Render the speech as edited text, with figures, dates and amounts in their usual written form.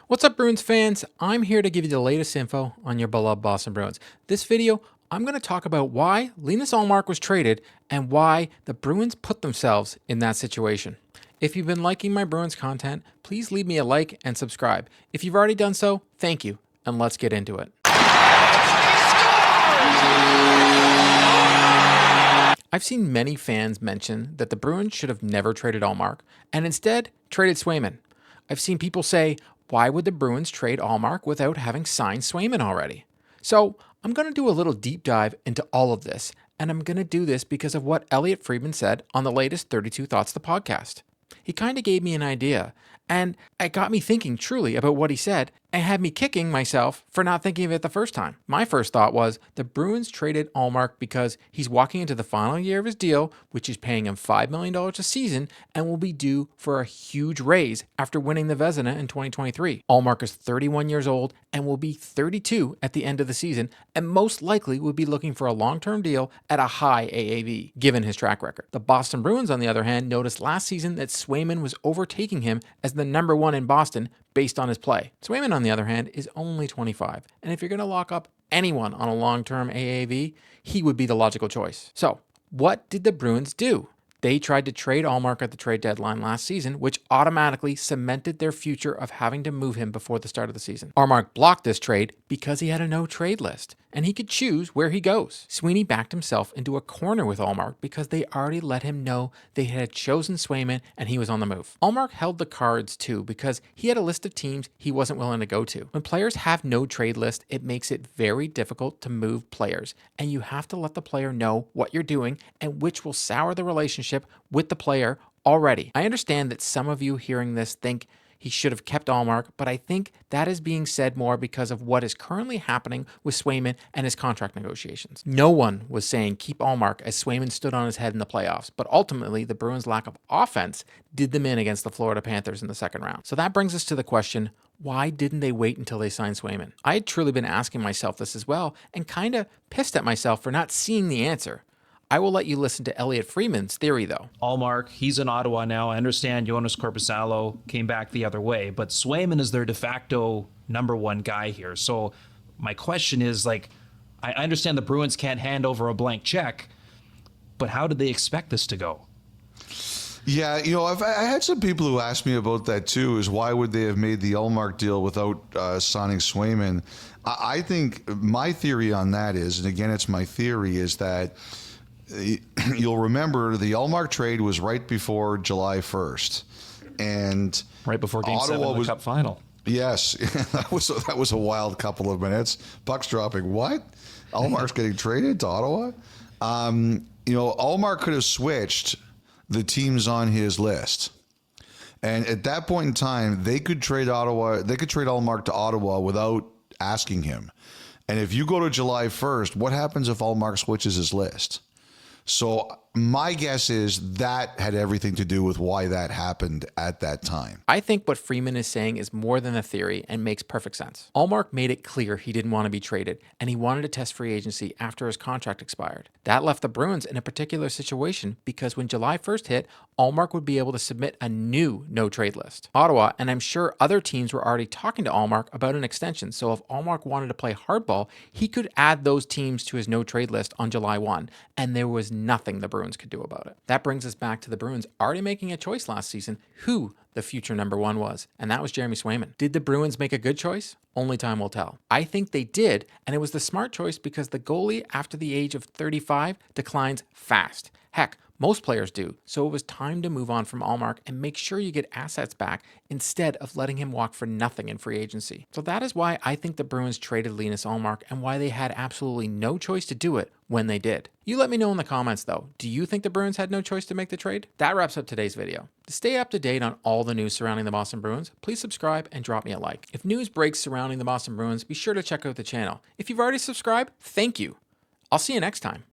What's up, Bruins fans? I'm here to give you the latest info on your beloved Boston Bruins. This video, I'm going to talk about why Linus Ullmark was traded and why the Bruins put themselves in that situation. If you've been liking my Bruins content, please leave me a like and subscribe. If you've already done so, thank you, and let's get into it. I've seen many fans mention that the Bruins should have never traded Ullmark and instead traded Swayman. I've seen people say, why would the Bruins trade Ullmark without having signed Swayman already? So I'm going to do a little deep dive into all of this, and I'm going to do this because of what Elliot Freeman said on the latest 32 Thoughts the podcast. He kind of gave me an idea, and it got me thinking truly about what he said and had me kicking myself for not thinking of it the first time. My first thought was the Bruins traded Ullmark because he's walking into the final year of his deal, which is paying him $5 million a season and will be due for a huge raise after winning the Vezina in 2023. Ullmark is 31 years old and will be 32 at the end of the season and most likely would be looking for a long-term deal at a high AAV, given his track record. The Boston Bruins, on the other hand, noticed last season that Swayman was overtaking him as the number one in Boston based on his play. Swayman, on the other hand, is only 25, and if you're going to lock up anyone on a long-term AAV, he would be the logical choice. So, what did the Bruins do? They tried to trade Ullmark at the trade deadline last season, which automatically cemented their future of having to move him before the start of the season. Ullmark blocked this trade because he had a no-trade list, and he could choose where he goes. Sweeny backed himself into a corner with Ullmark because they already let him know they had chosen Swayman and he was on the move. Ullmark held the cards too because he had a list of teams he wasn't willing to go to. When players have no trade list, it makes it very difficult to move players, and you have to let the player know what you're doing and which will sour the relationship with the player already. I understand that some of you hearing this think he should have kept Ullmark, but I think that is being said more because of what is currently happening with Swayman and his contract negotiations. No one was saying keep Ullmark as Swayman stood on his head in the playoffs, but ultimately the Bruins' lack of offense did them in against the Florida Panthers in the second round. So that brings us to the question, why didn't they wait until they signed Swayman? I had truly been asking myself this as well and kind of pissed at myself for not seeing the answer. I will let you listen to Elliot Freeman's theory, though. Ullmark, he's in Ottawa now. I understand Jonas Korpisalo came back the other way, but Swayman is their de facto number one guy here. So my question is, I understand the Bruins can't hand over a blank check, but how did they expect this to go? Yeah, I had some people who asked me about that too, is why would they have made the Ullmark deal without signing Swayman? I think my theory on that is, and again, it's my theory, is that you'll remember the Ullmark trade was right before July 1st. And right before Game 7 of the Cup final. Yes, that was a wild couple of minutes. Pucks dropping. What? Ullmark's getting traded to Ottawa? Ullmark could have switched the teams on his list. And at that point in time, they could trade Ullmark to Ottawa without asking him. And if you go to July 1st, what happens if Ullmark switches his list? So my guess is that had everything to do with why that happened at that time. I think what Freeman is saying is more than a theory and makes perfect sense. Ullmark made it clear he didn't want to be traded, and he wanted to test free agency after his contract expired. That left the Bruins in a particular situation because when July 1st hit, Ullmark would be able to submit a new no-trade list. Ottawa, and I'm sure other teams were already talking to Ullmark about an extension, so if Ullmark wanted to play hardball, he could add those teams to his no-trade list on July 1, and there was nothing the Bruins could do about it. That brings us back to the Bruins already making a choice last season who the future number one was, and that was Jeremy Swayman. Did the Bruins make a good choice? Only time will tell. I think they did, and it was the smart choice because the goalie after the age of 35 declines fast. Heck, most players do, so it was time to move on from Ullmark and make sure you get assets back instead of letting him walk for nothing in free agency. So that is why I think the Bruins traded Linus Ullmark and why they had absolutely no choice to do it when they did. You let me know in the comments though, do you think the Bruins had no choice to make the trade? That wraps up today's video. To stay up to date on all the news surrounding the Boston Bruins, please subscribe and drop me a like. If news breaks surrounding the Boston Bruins, be sure to check out the channel. If you've already subscribed, thank you. I'll see you next time.